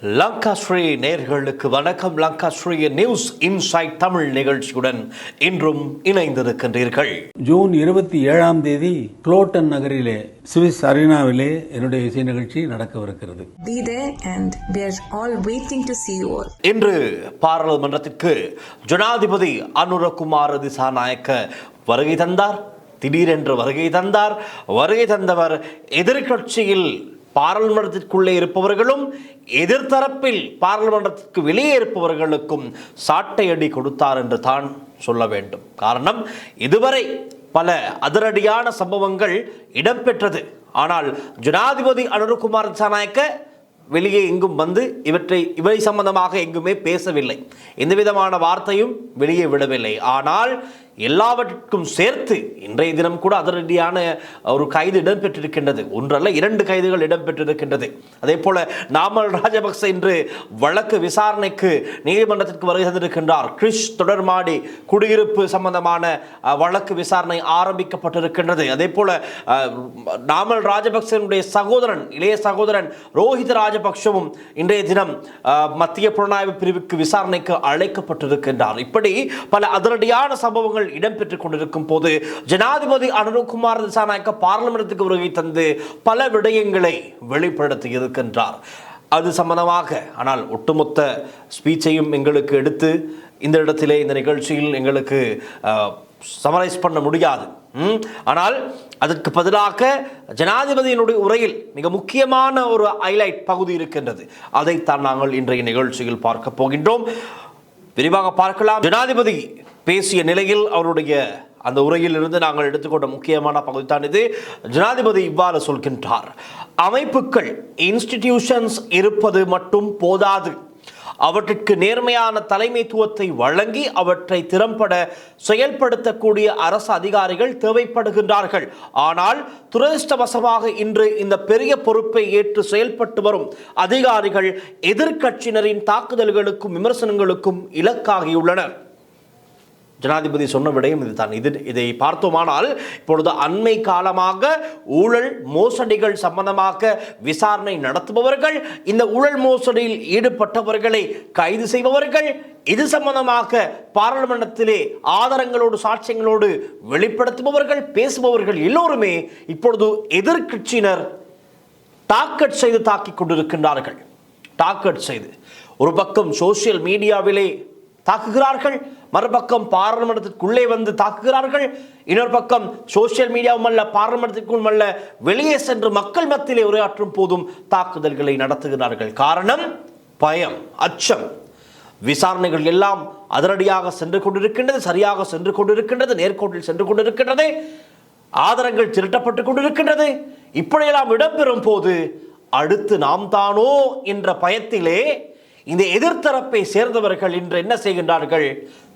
லங்காஸ்ரீ நேர்களுக்கு வணக்கம். Lankasri news inside Tamil நிகழ்ச்சியுடன் இன்றும் இணைந்திருக்கின்றீர்கள். ஜூன் 27 குளோட்டன் நகரிலே சுவிஸ் அரீனாவிலே என்னுடைய இசை நிகழ்ச்சி நடக்கவிருக்கிறது. இன்று பாராளுமன்றத்திற்கு ஜனாதிபதி அனுரகுமார திசாநாயக்க வருகை தந்தார். திடீரென்று வருகை தந்தார். வருகை தந்தவர் எதிர்கட்சியில் பாராளுமன்றத்திற்குள்ளே இருப்பவர்களும் எதிர்த்தரப்பில் பாராளுமன்றத்திற்கு வெளியே இருப்பவர்களுக்கும் சாட்டையடி கொடுத்தார் என்று தான் சொல்ல வேண்டும். காரணம், இதுவரை பல அதிரடியான சம்பவங்கள் இடம்பெற்றது. ஆனால் ஜனாதிபதி அனுரகுமார திசாநாயக்க வெளியே எங்கும் வந்து இவை சம்பந்தமாக எங்குமே பேசவில்லை. எந்த விதமான வார்த்தையும் வெளியே விடவில்லை. ஆனால் எல்லாவற்றுக்கும் சேர்த்து இன்றைய தினம் கூட அதிரடியான ஒரு கைது இடம்பெற்றிருக்கின்றது. ஒன்றல்ல, 2 கைதுகள் இடம்பெற்றிருக்கின்றது. அதே போல நாமல் ராஜபக்ச இன்று வழக்கு விசாரணைக்கு நீதிமன்றத்திற்கு வருகை தந்திருக்கின்றார். கிறிஸ் தொடர்மாடி குடியிருப்பு சம்பந்தமான வழக்கு விசாரணை ஆரம்பிக்கப்பட்டிருக்கின்றது. அதே போல நாமல் ராஜபக்சனுடைய சகோதரன், இளைய சகோதரன் ரோஹித் ராஜபக்சவும் இன்றைய தினம் மத்திய புலனாய்வு பிரிவுக்கு விசாரணைக்கு அழைக்கப்பட்டிருக்கின்றார். இப்படி பல அதிரடியான சம்பவங்கள் இடம்பெற்றுக் கொண்டிருக்கும் போது ஜனாதிபதி அனுரகுமார திசாநாயக்க பார்லிமென்ட்டுக்கு வருகை தந்து பல விடயங்களை வெளிப்படுத்தி இருக்கின்றார். அது சம்பந்தமாக ஆனால் ஒட்டுமொத்த ஸ்பீச்சையும் எங்களுக்கு எடுத்து இந்த இடத்திலே இந்த நிகழ்ச்சியில் எங்களுக்கு சமரைஸ் பண்ண முடியாது. ஆனால் அதற்கு பதிலாக ஜனாதிபதியினுடைய உரையில் மிக முக்கியமான ஒரு ஹைலைட் பகுதி இருக்கின்றது. அதைத்தான் நாங்கள் இன்றைய நிகழ்ச்சியில் பார்க்க போகின்றோம். விரிவாக பார்க்கலாம். ஜனாதிபதி பேசிய நிலையில் அவருடைய அந்த உரையில் இருந்து நாங்கள் எடுத்துக்கொண்ட முக்கியமான பகுதி தான் இது. ஜனாதிபதி இவ்வாறு சொல்கின்றார்: அமைப்புகள், இன்ஸ்டிடியூஷன்ஸ் இருப்பது மட்டும் போதாது, அவற்றிற்கு நேர்மையான தலைமைத்துவத்தை வழங்கி அவற்றை திறம்பட செயல்படுத்தக்கூடிய அரசு அதிகாரிகள் தேவைப்படுகின்றார்கள். ஆனால் துரதிர்ஷ்டவசமாக இன்று இந்த பெரிய பொறுப்பை ஏற்று செயல்பட்டு வரும் அதிகாரிகள் எதிர்க்கட்சியினரின் தாக்குதல்களுக்கும் விமர்சனங்களுக்கும் இலக்காகியுள்ளனர். ஜனாதிபதி சொன்ன விடயம் இதுதான். இதை பார்த்தோமானால் இப்பொழுது அண்மை காலமாக ஊழல் மோசடிகள் சம்பந்தமாக விசாரணை நடத்துபவர்கள், இந்த ஊழல் மோசடியில் ஈடுபட்டவர்களை கைது செய்பவர்கள், இது சம்பந்தமாக பாராளுமன்றத்திலே ஆதாரங்களோடு சாட்சியங்களோடு வெளிப்படுத்துபவர்கள், பேசுபவர்கள் எல்லோருமே இப்பொழுது எதிர்க்கட்சியினர் டார்கெட் செய்து தாக்கிக் கொண்டிருக்கின்றார்கள். டார்கெட் செய்து ஒரு பக்கம் சோசியல் மீடியாவிலே தாக்குகிறார்கள், மறுபக்கம் பாராளுமன்றத்திற்குள்ளே வந்து தாக்குகிறார்கள், இன்னொரு பக்கம் சோசியல் மீடியாவும் அல்ல, பாராளுமன்றத்திற்குள் அல்ல, வெளியே சென்று மக்கள் மத்தியிலே உரையாற்றும் போதும் தாக்குதல்களை நடத்துகிறார்கள். காரணம் பயம், அச்சம். விசாரணைகள் எல்லாம் அதிரடியாக சென்று கொண்டிருக்கின்றது, சரியாக சென்று கொண்டிருக்கின்றது, நேர்கோட்டில் சென்று கொண்டிருக்கின்றது, ஆதாரங்கள் திரட்டப்பட்டு கொண்டிருக்கின்றது. இப்படியெல்லாம் இடம்பெறும் போது அடுத்து நாம் தானோ என்ற பயத்திலே இந்த எதிர்த்தரப்பை சேர்ந்தவர்கள் இன்று என்ன செய்கின்றார்கள்?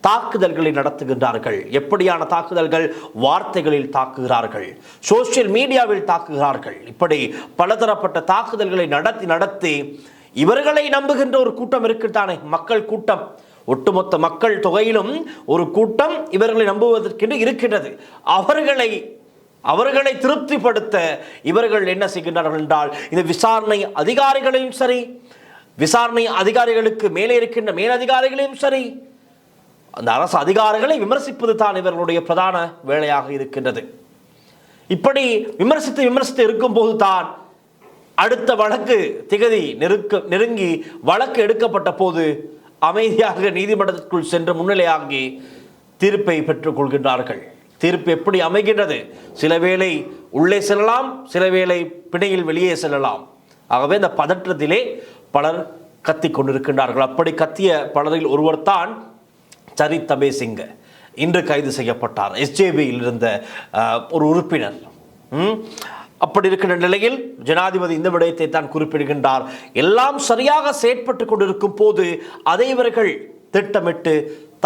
தாக்குதல்களை நடத்துகின்றார்கள். எப்படியான தாக்குதல்கள்? வார்த்தைகளில் தாக்குகிறார்கள், சோசியல் மீடியாவில் தாக்குகிறார்கள். இப்படி பலதரப்பட்ட தாக்குதல்களை நடத்தி இவர்களை நம்புகின்ற ஒரு கூட்டம் இருக்குதானே, மக்கள் கூட்டம். ஒட்டுமொத்த மக்கள் தொகையிலும் ஒரு கூட்டம் இவர்களை நம்புவதற்கென்று இருக்கின்றது. அவர்களை திருப்திப்படுத்த இவர்கள் என்ன செய்கின்றார்கள் என்றால், இந்த விசாரணை அதிகாரிகளையும் சரி, விசாரணை அதிகாரிகளுக்கு மேலே இருக்கின்ற மேலதிகாரிகளையும் சரி, அந்த அரசு அதிகாரிகளை விமர்சிப்பது தான் இவர்களுடைய பிரதான வேலையாக இருக்கின்றது. இப்படி விமர்சித்து இருக்கும் போது தான் அடுத்த வழக்கு திகதி நெருங்கி வழக்கு எடுக்கப்பட்ட போது அமைதியாக நீதிமன்றத்திற்குள் சென்று முன்னிலையாகி தீர்ப்பை பெற்றுக் கொள்கின்றார்கள். தீர்ப்பு எப்படி அமைகின்றது? சில வேளை உள்ளே செல்லலாம், சில வேளை பிணையில் வெளியே செல்லலாம். ஆகவே இந்த பதற்றத்திலே பலர் கத்திக் கொண்டிருக்கின்றார்கள். அப்படி கத்திய பலரில் ஒருவர் தான் சரித் அபேசிங்க. இன்று கைது செய்யப்பட்டார். எஸ்ஜேபியில் இருந்த ஒரு உறுப்பினர். அப்படி இருக்கின்ற நிலையில் ஜனாதிபதி இந்த விடயத்தை தான் குறிப்பிடுகின்றார். எல்லாம் சரியாக செயற்பட்டு கொண்டிருக்கும் போது அதை இவர்கள் திட்டமிட்டு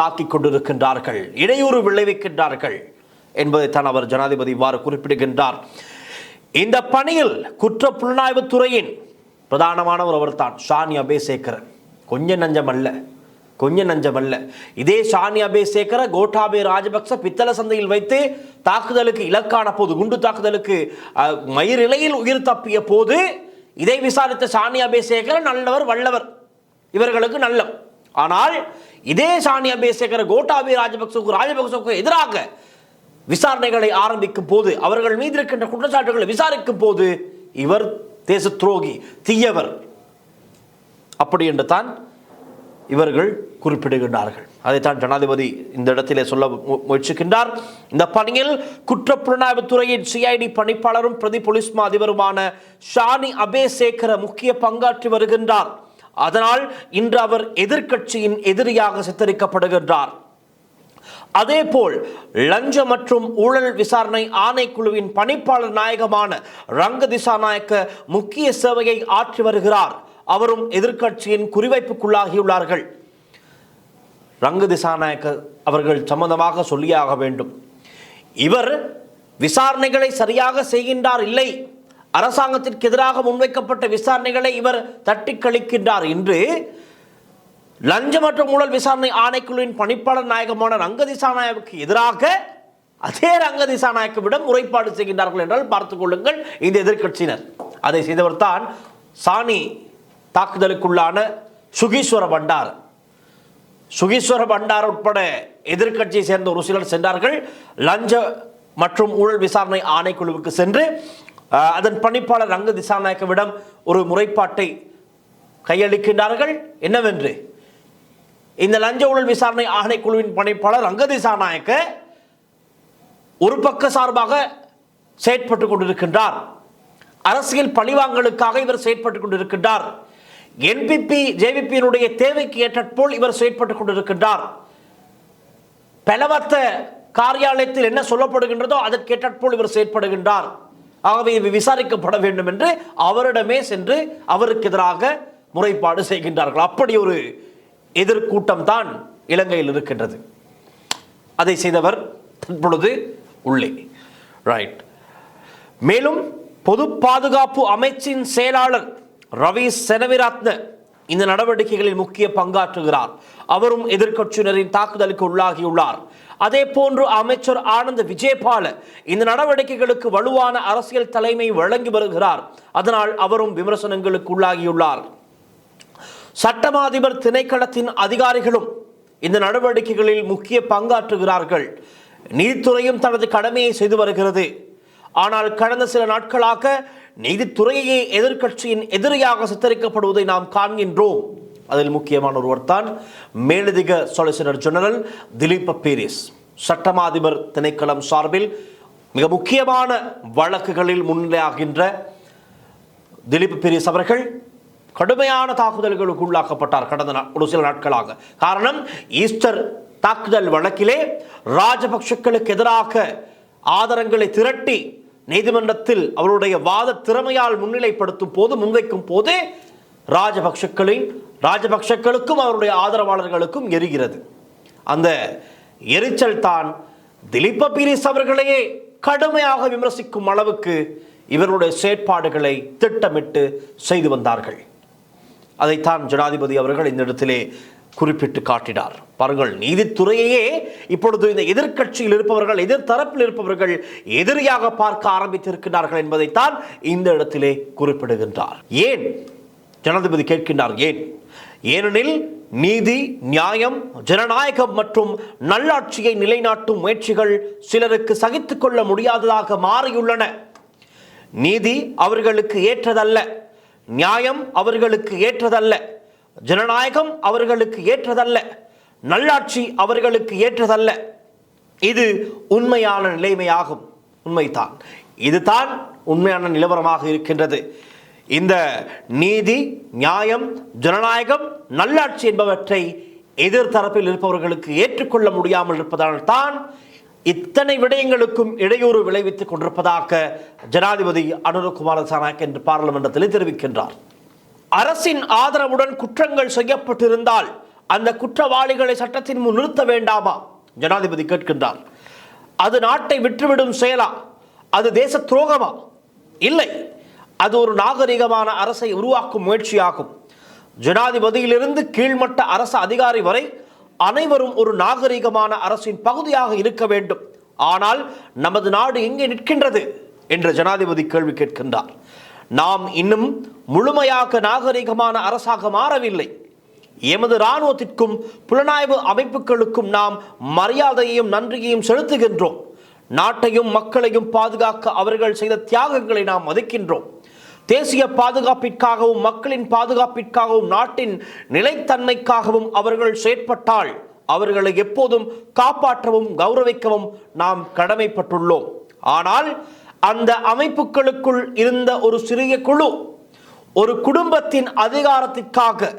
தாக்கிக் கொண்டிருக்கின்றார்கள், இடையூறு விளைவிக்கின்றார்கள் என்பதைத்தான் அவர் ஜனாதிபதி இவ்வாறு குறிப்பிடுகின்றார். இந்த பணியில் குற்ற புலனாய்வு துறையின் பிரதானமானவர் அவர் தான் ஷானி அபேசேகர. கொஞ்சம் நஞ்சமல்ல. இதே ஷானி அபேசேகர கோட்டாபே ராஜபக்ச பித்தளை சந்தையில் வைத்து தாக்குதலுக்கு இலக்கான போது, குண்டு தாக்குதலுக்கு மயிரிழையில் உயிர் தப்பிய போது இதை விசாரித்த சானி அபேசேகர நல்லவர் வல்லவர், இவர்களுக்கு நல்லம். ஆனால் இதே சானி அபேசேகர கோட்டாபய ராஜபக்சவுக்கு எதிராக விசாரணைகளை ஆரம்பிக்கும் போது, அவர்கள் மீது இருக்கின்ற குற்றச்சாட்டுகளை விசாரிக்கும் போது இவர் தேச துரோகி, தீயவர் அப்படி என்று தான் இவர்கள் குறிப்பிடுகின்றார்கள். அதைத்தான் ஜனாதிபதி இந்த இடத்திலே சொல்ல முயற்சிக்கின்றார். இந்த பணியில் குற்றப்புலனாய்வுத்துறையின் சிஐடி பணிப்பாளரும் பிரதி போலீஸ் மா அதிபருமான ஷானி அபேசேகர முக்கிய பங்காற்றி வருகின்றார். அதனால் இன்று அவர் எதிர்க்கட்சியின் எதிரியாக சித்தரிக்கப்படுகின்றார். அதேபோல் லஞ்ச மற்றும் ஊழல் விசாரணை ஆணைக்குழுவின் பணிப்பாளர் நாயகமான ரங்க திசாநாயக்க முக்கிய சேவையை ஆற்றி வருகிறார். அவரும் எதிர்க்கட்சியின் குறிவைப்புக்குள்ளாகியுள்ளார்கள். ரங்க திசாநாயக்க அவர்கள் சம்பந்தமாக சொல்லியாக வேண்டும். இவர் விசாரணைகளை சரியாக செய்கின்றார், இல்லை அரசாங்கத்திற்கு எதிராக முன்வைக்கப்பட்ட விசாரணைகளை இவர் தட்டி கழிக்கின்றார் என்று லஞ்ச மற்றும் ஊழல் விசாரணை ஆணைக்குழுவின் பணிப்பாளர் நாயகமான ரங்க திசாநாயக்கு எதிராக அதே ரங்க திசாநாயக்கவிடம் முறைப்பாடு செய்கின்றார்கள் என்றால் பார்த்துக் கொள்ளுங்கள் இந்த எதிர்க்கட்சியினர். அதை செய்தவர் தான் சானி தாக்குதலுக்குள்ளான சுகீஸ்வர பண்டார். சுகீஸ்வர பண்டார் உட்பட எதிர்க்கட்சியை சேர்ந்த ஒரு சிலர் சென்றார்கள். லஞ்ச மற்றும் ஊழல் விசாரணை ஆணைக்குழுவுக்கு சென்று அதன் பணிப்பாளர் ரங்க திசாநாயக்கவிடம் ஒரு முறைப்பாட்டை கையளிக்கின்றார்கள். என்னவென்று, இந்த லஞ்ச ஊழல் விசாரணை ஆணைக்குழுவின் பணிப்பாளர் ரங்க திசாநாயக்க ஒரு பக்க சார்பாக செயற்பட்டுக் கொண்டிருக்கின்றார். அரசியல் பழிவாங்கலுக்காக இவர் செயற்பட்டுக் கொண்டிருக்கின்றார். என்பிபி ஜேவிபியினுடைய தேவைக்கு ஏற்றபோல் இவர் செயற்பட்டுக் கொண்டிருக்கின்றார். பெலவத்த காரியாலயத்தில் என்ன சொல்லப்படுகின்றதோ அதற்கேற்றபோல் இவர் செயற்படுகின்றார். ஆகவே இவை விசாரிக்கப்பட வேண்டும் என்று அவரிடமே சென்று அவருக்கு எதிராக முறைப்பாடு செய்கின்றார்கள். அப்படி ஒரு எதிர்கூட்டம் தான் இலங்கையில் இருக்கின்றது. அதை செய்தவர் தற்பொழுது உள்ளே. ரைட். மேலும் பொது பாதுகாப்பு அமைச்சின் செயலாளர் ரவி செனவிரத்ன இந்த நடவடிக்கைகளில் முக்கிய பங்காற்றுகிறார். அவரும் எதிர்க்கட்சியினரின் தாக்குதலுக்கு உள்ளாகியுள்ளார். அதே போன்று அமைச்சர் ஆனந்த் விஜயபால இந்த நடவடிக்கைகளுக்கு வலுவான அரசியல் தலைமை வழங்கி வருகிறார். அதனால் அவரும் விமர்சனங்களுக்கு உள்ளாகியுள்ளார். சட்டமா அதிபர் திணைக்களத்தின் அதிகாரிகளும் இந்த நடவடிக்கைகளில் முக்கிய பங்காற்றுகிறார்கள். நீதித்துறையும் தனது கடமையை செய்து வருகிறது. ஆனால் கடந்த சில நாட்களாக நீதித்துறையே எதிர்க்கட்சியின் எதிரியாக சித்தரிக்கப்படுவதை நாம் காண்கின்றோம். அதில் முக்கியமான ஒருவர் தான் மேலதிக சொலிசிட்டர் ஜெனரல் திலீப பீரிஸ். சட்டமா அதிபர் திணைக்களம் சார்பில் மிக முக்கியமான வழக்குகளில் முன்னிலையாகின்ற திலீப பீரிஸ் அவர்கள் கடுமையான தாக்குதல்களுக்கு உள்ளாக்கப்பட்டார் கடந்த ஒரு சில நாட்களாக. காரணம், ஈஸ்டர் தாக்குதல் வழக்கிலே ராஜபக்ஷக்களுக்கு எதிராக ஆதாரங்களை திரட்டி நீதிமன்றத்தில் அவருடைய வாத திறமையால் முன்வைக்கும் போது ராஜபக்ஷக்களுக்கும் அவருடைய ஆதரவாளர்களுக்கும் எரிகிறது. அந்த எரிச்சல் தான் திலீப பீரிஸ் அவர்களையே கடுமையாக விமர்சிக்கும் அளவுக்கு இவருடைய செயற்பாடுகளை திட்டமிட்டு செய்து வந்தார்கள். அதைத்தான் ஜனாதிபதி அவர்கள் இந்த இடத்திலே குறிப்பிட்டு காட்டினார். பாருங்கள், நீதித்துறையே இப்பொழுது இந்த எதிர்க்கட்சியில் இருப்பவர்கள், எதிர்த்தரப்பில் இருப்பவர்கள் எதிரியாக பார்க்க ஆரம்பித்திருக்கிறார்கள் என்பதைத்தான் இந்த இடத்திலே குறிப்பிடுகின்றார். ஏன் ஜனாதிபதி கேட்கின்றார்? ஏனெனில் நீதி, நியாயம், ஜனநாயகம் மற்றும் நல்லாட்சியை நிலைநாட்டும் முயற்சிகள் சிலருக்கு சகித்துக் கொள்ள முடியாததாக மாறியுள்ளன. நீதி அவர்களுக்கு ஏற்றதல்ல, நியாயம் அவர்களுக்கு ஏற்றதல்ல, ஜனநாயகம் அவர்களுக்கு ஏற்றதல்ல, நல்லாட்சி அவர்களுக்கு ஏற்றதல்ல. இது உண்மையான நிலைமையாகும். உண்மைதான், இதுதான் உண்மையான நிலவரமாக இருக்கின்றது. இந்த நீதி, நியாயம், ஜனநாயகம், நல்லாட்சி என்பவற்றை எதிர்த்தரப்பில் இருப்பவர்களுக்கு ஏற்றுக்கொள்ள முடியாமல் இருப்பதால் தான் இத்தனை விடயங்களுக்கும் இடையூறு விளைவித்துக் கொண்டிருப்பதாக ஜனாதிபதி அனுரகுமார திசாநாயக்க என்று பாராளுமன்றத்தில் தெரிவிக்கின்றார். அரசின் ஆதரவுடன் குற்றங்கள் செய்யப்பட்டிருந்தால் அந்த குற்றவாளிகளை சட்டத்தின் முன் நிறுத்த வேண்டாமா? ஜனாதிபதி கேட்கின்றார். அது நாட்டை விட்டுவிடும் செயலா? அது தேச துரோகமா? இல்லை, அது ஒரு நாகரிகமான அரசை உருவாக்கும் முயற்சியாகும். ஜனாதிபதியிலிருந்து கீழ்மட்ட அரசு அதிகாரி வரை அனைவரும் ஒரு நாகரிகமான அரசின் பகுதியாக இருக்க வேண்டும். ஆனால் நமது நாடு எங்கே நிற்கின்றது என்று ஜனாதிபதி கேள்வி கேட்கின்றார். நாம் இன்னும் முழுமையாக நாகரிகமான அரசாக மாறவில்லை. எமது இராணுவத்திற்கும் புலனாய்வு அமைப்புகளுக்கும் நாம் மரியாதையையும் நன்றியையும் செலுத்துகின்றோம். நாட்டையும் மக்களையும் பாதுகாக்க அவர்கள் செய்த தியாகங்களை நாம் மதிக்கின்றோம். தேசிய பாதுகாப்பிற்காகவும் மக்களின் பாதுகாப்பிற்காகவும் நாட்டின் நிலைத்தன்மைக்காகவும் அவர்கள் செயற்பட்டால் அவர்களை எப்போதும் காப்பாற்றவும் கௌரவிக்கவும் நாம் கடமைப்பட்டுள்ளோம். ஆனால் அந்த அமைப்புகளுக்குள் இருந்த ஒரு சிறிய குழு ஒரு குடும்பத்தின் அதிகாரத்திற்காக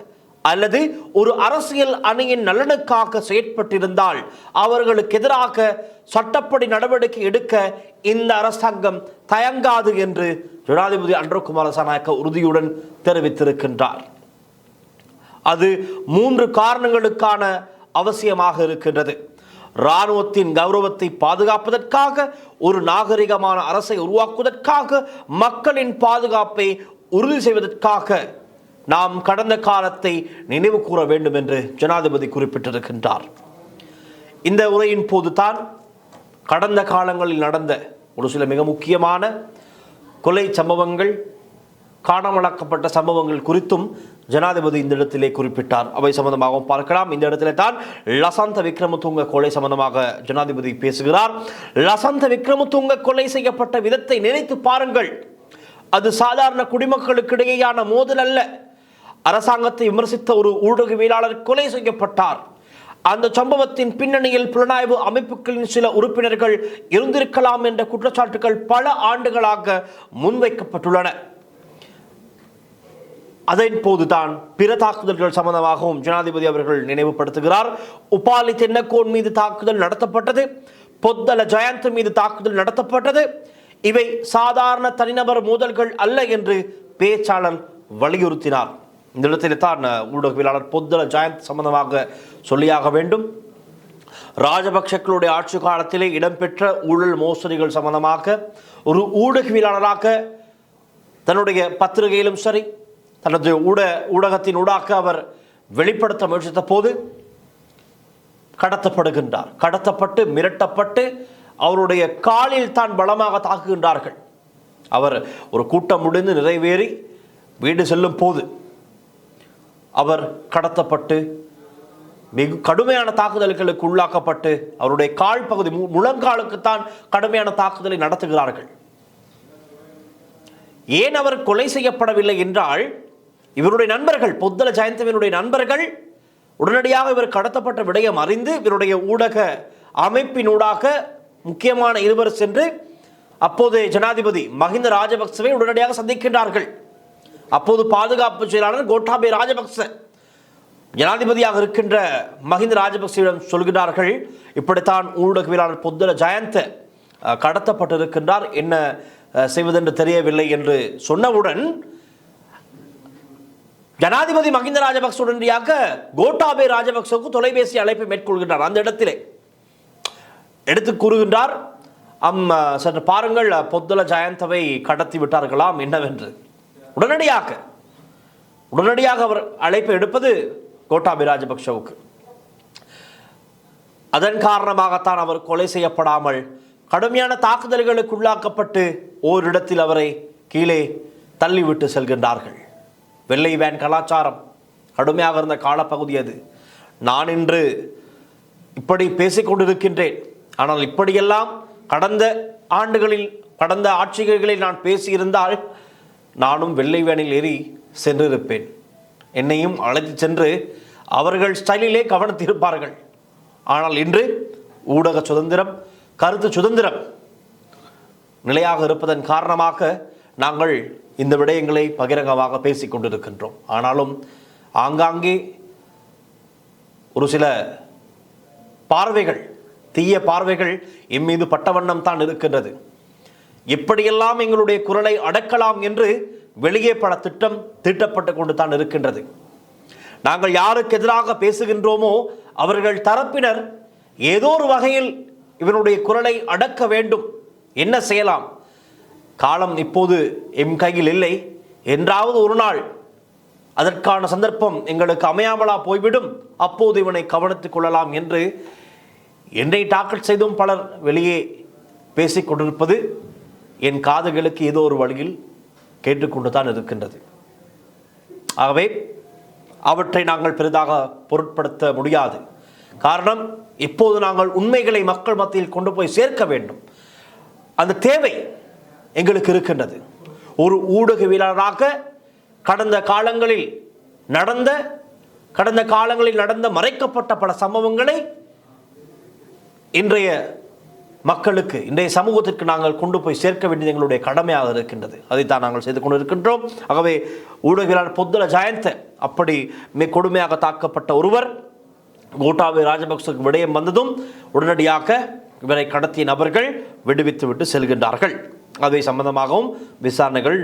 அல்லது ஒரு அரசியல் அணியின் நலனுக்காக செயற்பட்டிருந்தால் அவர்களுக்கு எதிராக சட்டப்படி நடவடிக்கை எடுக்க இந்த அரசாங்கம் தயங்காது என்று ஜனாதிபதி அனுரகுமார திசாநாயக்க உறுதியுடன் தெரிவித்திருக்கின்றார். அது 3 காரணங்களுக்கான அவசியமாக இருக்கின்றது. இராணுவத்தின் கௌரவத்தை பாதுகாப்பதற்காக, ஒரு நாகரிகமான அரசை உருவாக்குவதற்காக, மக்களின் பாதுகாப்பை உறுதி செய்வதற்காக நாம் கடந்த காலத்தை நினைவு கூற வேண்டும் என்று ஜனாதிபதி குறிப்பிட்டிருக்கின்றார். இந்த உரையின் போதுதான் கடந்த காலங்களில் நடந்த ஒரு சில மிக முக்கியமான கொலை சம்பவங்கள், காணாமலாக்கப்பட்ட சம்பவங்கள் குறித்தும் ஜனாதிபதி இந்த இடத்திலே குறிப்பிட்டார். அவை சம்பந்தமாகவும் பார்க்கலாம். இந்த இடத்திலே தான் லசந்த விக்ரமதுங்க கொலை சம்பந்தமாக ஜனாதிபதி பேசுகிறார். லசந்த விக்ரமதுங்க கொலை செய்யப்பட்ட விதத்தை நினைத்து பாருங்கள். அது சாதாரண குடிமக்களுக்கு இடையேயான மோதல் அல்ல. அரசாங்கத்தை விமர்சித்த ஒரு ஊடகவியலாளர் கொலை செய்யப்பட்டார். அந்த சம்பவத்தின் பின்னணியில் புலனாய்வு அமைப்புகளின் சில உறுப்பினர்கள் இருந்திருக்கலாம் என்ற குற்றச்சாட்டுகள் பல ஆண்டுகளாக முன்வைக்கப்பட்டுள்ளன. அதன் போதுதான் பிற தாக்குதல்கள் சம்பந்தமாகவும் ஜனாதிபதி அவர்கள் நினைவுபடுத்துகிறார். உபாலி தென்னக்கோன் மீது தாக்குதல் நடத்தப்பட்டது, பொத்தல ஜயந்த் மீது தாக்குதல் நடத்தப்பட்டது. இவை சாதாரண தனிநபர் மோதல்கள் அல்ல என்று பேச்சாளர் வலியுறுத்தினார். இந்த இடத்தில் தான் ஊடகவியலாளர் பொத்தல ஜயந்த் சம்பந்தமாக சொல்லியாக வேண்டும். ராஜபக்சக்களுடைய ஆட்சி காலத்திலே இடம்பெற்ற ஊழல் மோசடிகள் சம்பந்தமாக ஒரு ஊடகவியலாளராக தன்னுடைய பத்திரிகையிலும் சரி, தனது ஊடகத்தின் ஊடாக அவர் வெளிப்படுத்த முயற்சித்த போது கடத்தப்படுகின்றார். கடத்தப்பட்டு மிரட்டப்பட்டு அவருடைய காலில் தான் பலமாக தாக்குகின்றார்கள். அவர் ஒரு கூட்டம் முடிந்து நிறைவேறி வீடு செல்லும் போது அவர் கடத்தப்பட்டு மிக கடுமையான தாக்குதல்களுக்கு உள்ளாக்கப்பட்டு அவருடைய கால் பகுதி முழங்காலுக்குத்தான் கடுமையான தாக்குதலை நடத்துகிறார்கள். ஏன் அவர் கொலை செய்யப்படவில்லை என்றால், இவருடைய நண்பர்கள், பொத்தல ஜயந்தவினுடைய நண்பர்கள் உடனடியாக இவர் கடத்தப்பட்ட விடயம் அறிந்து இவருடைய ஊடக அமைப்பினூடாக முக்கியமான இருவர் சென்று அப்போது ஜனாதிபதி மஹிந்த ராஜபக்சவை உடனடியாக சந்திக்கின்றார்கள். அப்போது பாதுகாப்பு செயலாளர் கோட்டாபே ராஜபக்ச ஜனாதிபதியாக இருக்கின்ற மஹிந்த ராஜபக்சவிடம் சொல்கிறார்கள், இப்படித்தான் ஊடகவியலாளர் பொத்தல ஜயந்த கடத்தப்பட்டிருக்கின்றார், என்ன செய்வதென்று தெரியவில்லை என்று சொன்னவுடன் ஜனாதிபதி மஹிந்த ராஜபக்ச உடனடியாக கோட்டாபே ராஜபக்சவுக்கு தொலைபேசி அழைப்பை மேற்கொள்கின்றார். அந்த இடத்திலே எடுத்து கூறுகின்றார், சற்று பாருங்கள், பொத்தல ஜயந்தவை கடத்தி விட்டார்களாம் என்னவென்று. உடனடியாக அவர் அழைப்பை எடுப்பது கோட்டாபே ராஜபக்சவுக்கு. அதன் காரணமாகத்தான் அவர் கொலை செய்யப்படாமல் கடுமையான தாக்குதல்களுக்கு உள்ளாக்கப்பட்டு ஓரிடத்தில் அவரை கீழே தள்ளிவிட்டு செல்கின்றார்கள். வெள்ளை வேன் கலாச்சாரம் கடுமையாக இருந்த காலப்பகுதி அது. நான் இன்று இப்படி பேசிக்கொண்டிருக்கின்றேன், ஆனால் இப்படியெல்லாம் கடந்த ஆண்டுகளில், கடந்த ஆட்சிகளில் நான் பேசியிருந்தால் நானும் வெள்ளை வேனில் ஏறி சென்றிருப்பேன். என்னையும் அழைத்து சென்று அவர்கள் ஸ்டைலிலே கவனித்திருப்பார்கள். ஆனால் இன்று ஊடக சுதந்திரம், கருத்து சுதந்திரம் நிலையாக இருப்பதன் காரணமாக நாங்கள் இந்த விடயங்களை பகிரங்கமாக பேசிக் கொண்டிருக்கின்றோம். ஆனாலும் ஆங்காங்கே ஒரு சில பார்வைகள், தீய பார்வைகள் எம் மீது பட்டவண்ணம் தான் இருக்கின்றது. எப்படியெல்லாம் எங்களுடைய குரலை அடக்கலாம் என்று வெளியே பல திட்டம் தீட்டப்பட்டு கொண்டு தான் இருக்கின்றது. நாங்கள் யாருக்கு எதிராக பேசுகின்றோமோ அவர்கள் தரப்பினர் ஏதோ ஒரு வகையில் இவனுடைய குரலை அடக்க வேண்டும். என்ன செய்யலாம்? காலம் இப்போது எம் கையில் இல்லை. என்றாவது ஒரு நாள் அதற்கான சந்தர்ப்பம் எங்களுக்கு அமையாமலா போய்விடும், அப்போது இவனை கவனித்துக் கொள்ளலாம் என்று என்னை டாக்கல் செய்தும் பலர் வெளியே பேசிக் கொண்டிருப்பது என் காதுகளுக்கு ஏதோ ஒரு வழியில் கேட்டுக்கொண்டு தான் இருக்கின்றது. ஆகவே அவற்றை நாங்கள் பெரிதாக பொருட்படுத்த முடியாது. காரணம், இப்போது நாங்கள் உண்மைகளை மக்கள் மத்தியில் கொண்டு போய் சேர்க்க வேண்டும். அந்த தேவை எங்களுக்கு இருக்கின்றது. ஒரு ஊடகவியலாளராக கடந்த காலங்களில் நடந்த மறைக்கப்பட்ட பல சம்பவங்களை இன்றைய மக்களுக்கு, இன்றைய சமூகத்திற்கு நாங்கள் கொண்டு போய் சேர்க்க வேண்டியது எங்களுடைய கடமையாக இருக்கின்றது. அதைத்தான் நாங்கள் செய்து கொண்டு இருக்கின்றோம். ஆகவே ஊடகவியலாளர் பொத்துல ஜயந்த அப்படி மிக கொடுமையாக தாக்கப்பட்ட ஒருவர், கோட்டாபய ராஜபக்சவுக்கு விடயம் வந்ததும் உடனடியாக இவரை கடத்திய நபர்கள் விடுவித்து விட்டு செல்கின்றார்கள். அதை சம்பந்தமாகவும் விசாரணைகள்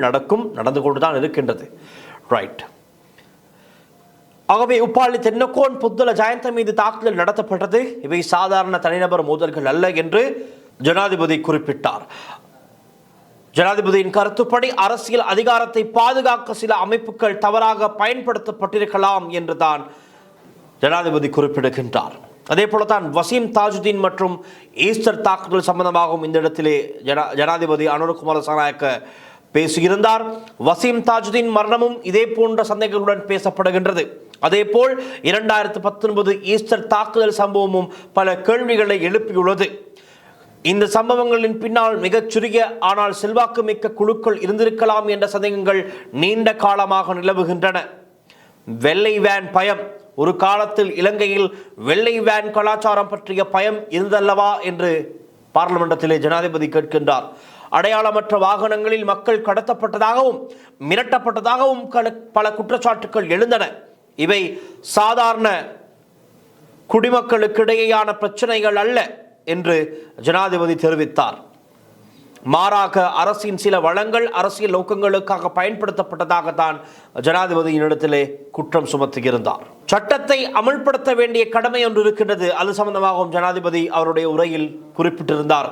நடந்து கொண்டுதான் இருக்கின்றது. ரைட். ஆகவே உப்பாளி தென்னக்கோன் பொத்துல ஜயந்த மீது தாக்குதல் நடத்தப்பட்டது. இவை சாதாரண தனிநபர் மோதல்கள் அல்ல என்று ஜனாதிபதி குறிப்பிட்டார். ஜனாதிபதியின் கருத்துப்படி அரசியல் அதிகாரத்தை பாதுகாக்க சில அமைப்புகள் தவறாக பயன்படுத்தப்பட்டிருக்கலாம் என்று தான் ஜனாதிபதி குறிப்பிடுகின்றார். அதே போலதான் வசீம் தாஜுதீன் மற்றும் ஈஸ்டர் தாக்குதல் சம்பந்தமாகவும் இந்த இடத்திலே ஜனாதிபதி அனுரகுமார திசாநாயக்க பேசியிருந்தார். வசீம் தாஜுதீன் மரணமும் இதே போன்ற சந்தேகங்களுடன் பேசப்படுகின்றது. அதேபோல் 2019 ஈஸ்டர் தாக்குதல் சம்பவமும் பல கேள்விகளை எழுப்பியுள்ளது. இந்த சம்பவங்களின் பின்னால் மிகச் சிறிய ஆனால் செல்வாக்கு மிக்க குழுக்கள் இருந்திருக்கலாம் என்ற சந்தேகங்கள் நீண்ட காலமாக நிலவுகின்றன. வெள்ளை வேன் பயம், ஒரு காலத்தில் இலங்கையில் வெள்ளை வேன் கலாச்சாரம் பற்றிய பயம் இருந்தல்லவா என்று பார்லிமெண்டத்திலே ஜனாதிபதி கேட்கின்றார். அடையாளமற்ற வாகனங்களில் மக்கள் கடத்தப்பட்டதாகவும் மிரட்டப்பட்டதாகவும் பல குற்றச்சாட்டுகள் எழுந்தன. இவை சாதாரண குடிமக்களுக்கிடையேயான பிரச்சனைகள் அல்ல என்று ஜனாதிபதி தெரிவித்தார். மாறாக அரசின் சில வளங்கள் அரசியல் நோக்கங்களுக்காக பயன்படுத்தப்பட்டதாகத்தான் ஜனாதிபதியினிடத்திலே குற்றம் சுமத்தியிருந்தார். சட்டத்தை அமல்படுத்த வேண்டிய கடமை ஒன்று இருக்கின்றது. அது சம்பந்தமாகவும் ஜனாதிபதி அவருடைய உரையில் குறிப்பிட்டிருந்தார்.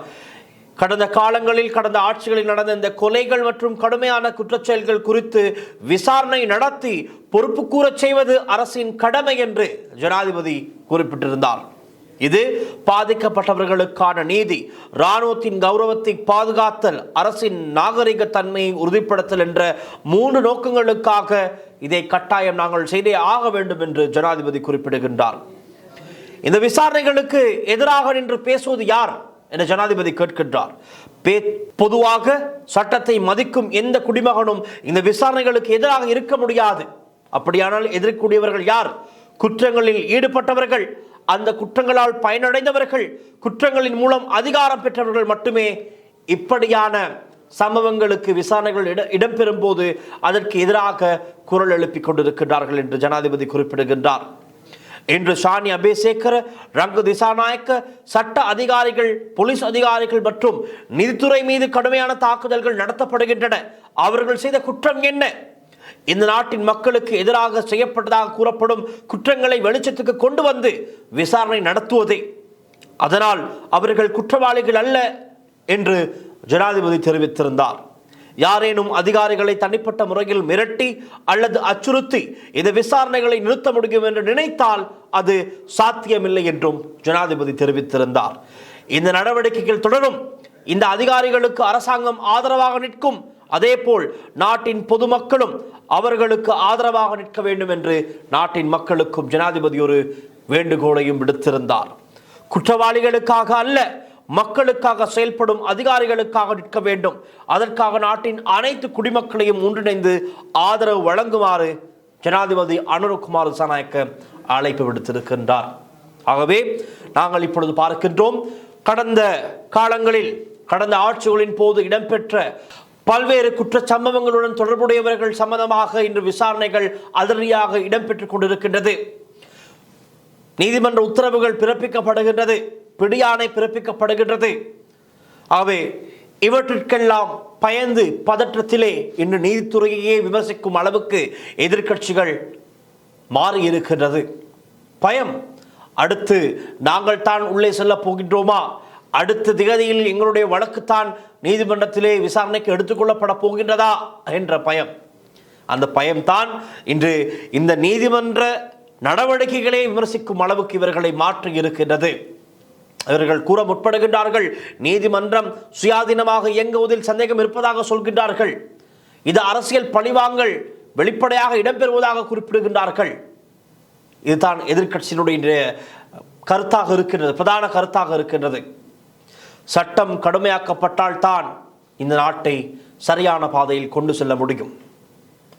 கடந்த காலங்களில் கடந்த ஆட்சிகளில் நடந்த இந்த கொலைகள் மற்றும் கடுமையான குற்றச்செயல்கள் குறித்து விசாரணை நடத்தி பொறுப்பு கூறச் செய்வது அரசின் கடமை என்று ஜனாதிபதி குறிப்பிட்டிருந்தார். இது பாதிக்கப்பட்டவர்களுக்கான நீதி, இராணுவத்தின் கௌரவத்தை பாதுகாத்தல், அரசின் நாகரிக தன்மையை உறுதிப்படுத்தல் என்ற 3 நோக்கங்களுக்காக இதை கட்டாயம் நாங்கள் செய்தே ஆக வேண்டும் என்று ஜனாதிபதி குறிப்பிடுகின்றார். இந்த விசாரணைகளுக்கு எதிராக நின்று பேசுவது யார் என ஜனாதிபதி கேட்கின்றார். பொதுவாக சட்டத்தை மதிக்கும் எந்த குடிமகனும் இந்த விசாரணைகளுக்கு எதிராக இருக்க முடியாது. அப்படியானால் எதிர்க்கக்கூடியவர்கள் யார்? குற்றங்களில் ஈடுபட்டவர்கள், அந்த குற்றங்களால் பயனடைந்தவர்கள், குற்றங்களின் மூலம் அதிகாரம் பெற்றவர்கள் மட்டுமே இப்படியான சம்பவங்களுக்கு விசாரணைகள் இடம்பெறும் போது அதற்கு எதிராக குரல் எழுப்பிக் கொண்டிருக்கின்றார்கள் என்று ஜனாதிபதி குறிப்பிடுகின்றார். இன்று ஷானி அபேசேகர, ரங்கு திசாநாயக்க, சட்ட அதிகாரிகள், போலீஸ் அதிகாரிகள் மற்றும் நீதித்துறை மீது கடுமையான தாக்குதல்கள் நடத்தப்படுகின்றன. அவர்கள் செய்த குற்றம் என்ன? இந்த நாட்டின் மக்களுக்கு எதிராக செய்யப்பட்டதாக கூறப்படும் குற்றங்களை வெளிச்சத்துக்கு கொண்டு வந்து விசாரணை நடத்துவதே. அதனால் அவர்கள் குற்றவாளிகள் அல்ல என்று ஜனாதிபதி தெரிவித்திருந்தார். யாரேனும் அதிகாரிகளை தனிப்பட்ட முறையில் மிரட்டி அல்லது அச்சுறுத்தி இந்த விசாரணைகளை நிறுத்த முடியும் என்று நினைத்தால் அது சாத்தியமில்லை என்றும் ஜனாதிபதி தெரிவித்திருந்தார். இந்த நடவடிக்கைகள் தொடரும். இந்த அதிகாரிகளுக்கு அரசாங்கம் ஆதரவாக நிற்கும். அதேபோல் நாட்டின் பொதுமக்களும் அவர்களுக்கு ஆதரவாக நிற்க வேண்டும் என்று நாட்டின் மக்களுக்கும் ஜனாதிபதி ஒரு வேண்டுகோளையும் விடுத்திருந்தார். குற்றவாளிகளுக்காக அல்ல, மக்களுக்காக செயல்படும் அதிகாரிகளுக்காக நிற்க வேண்டும். அதற்காக நாட்டின் அனைத்து குடிமக்களையும் ஒன்றிணைந்து ஆதரவு வழங்குமாறு ஜனாதிபதி அனுரகுமார திசாநாயக்க அழைப்பு விடுத்திருக்கின்றார். ஆகவே நாங்கள் இப்பொழுது பார்க்கின்றோம், கடந்த காலங்களில் கடந்த ஆட்சிகளின் போது இடம்பெற்ற பல்வேறு குற்ற சம்பவங்களுடன் தொடர்புடையவர்கள் சம்பந்தமாக இன்று விசாரணைகள் அதிரடியாக இடம்பெற்றுக் கொண்டிருக்கின்றது. நீதிமன்ற உத்தரவுகள் பிறப்பிக்கப்படுகின்றது, பிடியாணை பிறப்பிக்கப்படுகின்றது. ஆகவே இவற்றிற்கெல்லாம் பயந்து பதற்றத்திலே இன்று நீதித்துறையையே விமர்சிக்கும் அளவுக்கு எதிர்க்கட்சிகள் மாறியிருக்கின்றது. பயம், அடுத்து நாங்கள் தான் உள்ளே செல்ல போகின்றோமா? அடுத்த திகதியில் எங்களுடைய வழக்குத்தான் நீதிமன்றத்திலே விசாரணைக்கு எடுத்துக்கொள்ளப்பட போகின்றதா என்ற பயம். அந்த பயம்தான் இன்று இந்த நீதிமன்ற நடவடிக்கைகளை விமர்சிக்கும் அளவுக்கு இவர்களை மாற்றி இருக்கின்றது. இவர்கள் கூற முற்படுகின்றார்கள், நீதிமன்றம் சுயாதீனமாக இயங்குவதில் சந்தேகம் இருப்பதாக சொல்கின்றார்கள். இது அரசியல் பழிவாங்கல் வெளிப்படையாக இடம்பெறுவதாக குறிப்பிடுகின்றார்கள். இதுதான் எதிர்க்கட்சியினுடைய கருத்தாக இருக்கின்றது, பிரதான கருத்தாக இருக்கின்றது. சட்டம் கடுமையாக்கப்பட்டால் தான் இந்த நாட்டை சரியான பாதையில் கொண்டு செல்ல முடியும்.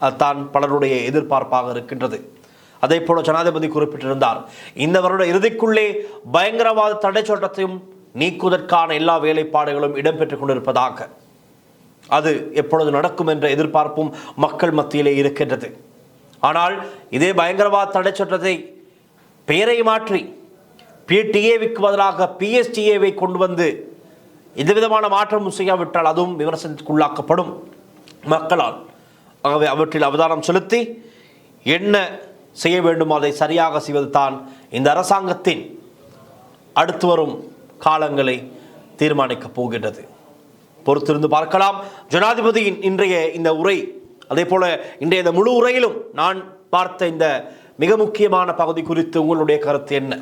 அதுதான் பலருடைய எதிர்பார்ப்பாக இருக்கின்றது. அதே போல ஜனாதிபதி குறிப்பிட்டிருந்தார், இந்த வருட இறுதிக்குள்ளே பயங்கரவாத தடை சட்டத்தையும் நீக்குவதற்கான எல்லா வேலைப்பாடுகளும் இடம்பெற்றுக் கொண்டிருப்பதாக. அது எப்பொழுது நடக்கும் என்ற எதிர்பார்ப்பும் மக்கள் மத்தியிலே இருக்கின்றது. ஆனால் இதே பயங்கரவாத தடை சட்டத்தை பெயரை மாற்றி PTAவிற்கு பதிலாக PSTAவை கொண்டு வந்து எந்த விதமான மாற்றமும் செய்யாவிட்டால் அதுவும் விமர்சனத்துக்குள்ளாக்கப்படும் மக்களால். ஆகவே அவற்றில் அவதானம் செலுத்தி என்ன செய்ய வேண்டுமோ அதை சரியாக செய்வது தான் இந்த அரசாங்கத்தின் அடுத்து வரும் காலங்களை தீர்மானிக்கப் போகின்றது. பொறுத்திருந்து பார்க்கலாம். ஜனாதிபதியின் இன்றைய இந்த உரை, அதே போல இன்றைய இந்த முழு உரையிலும் நான் பார்த்த இந்த மிக முக்கியமான பகுதி குறித்து உங்களுடைய கருத்து என்ன?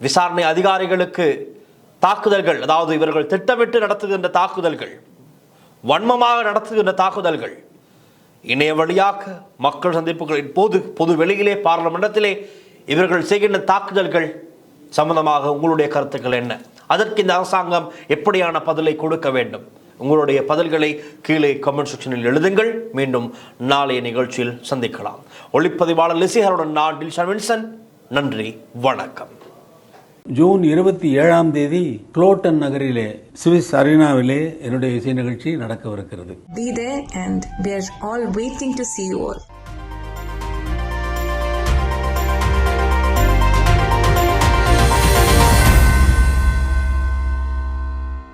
விசாரணை அதிகாரிகளுக்கு தாக்குதல்கள், அதாவது இவர்கள் திட்டமிட்டு நடத்துகின்ற தாக்குதல்கள், வன்மமாக நடத்துகின்ற தாக்குதல்கள், இணைய வழியாக மக்கள் சந்திப்புகளின் போது பொது வெளியிலே பார்லிமெண்டத்திலே இவர்கள் செய்கின்ற தாக்குதல்கள் சம்பந்தமாக உங்களுடைய கருத்துக்கள் என்ன? அதற்கு இந்த அரசாங்கம் எப்படியான பதிலை கொடுக்க வேண்டும்? உங்களுடைய பதில்களை கீழே கமெண்ட் செக்ஷனில் எழுதுங்கள். மீண்டும் நாளைய நிகழ்ச்சியில் சந்திக்கலாம். ஒளிப்பதிவாளர் லிசிஹருடன் நான் டில்ஷன் வின்சன். நன்றி, வணக்கம். ஜூன் 27ஆம் தேதி குளோட்டன் நகரிலே சுவிஸ் அரீனாவிலே என்னுடைய இசை நிகழ்ச்சி நடக்கவிருக்கிறது. Be there and we are all waiting to see you all.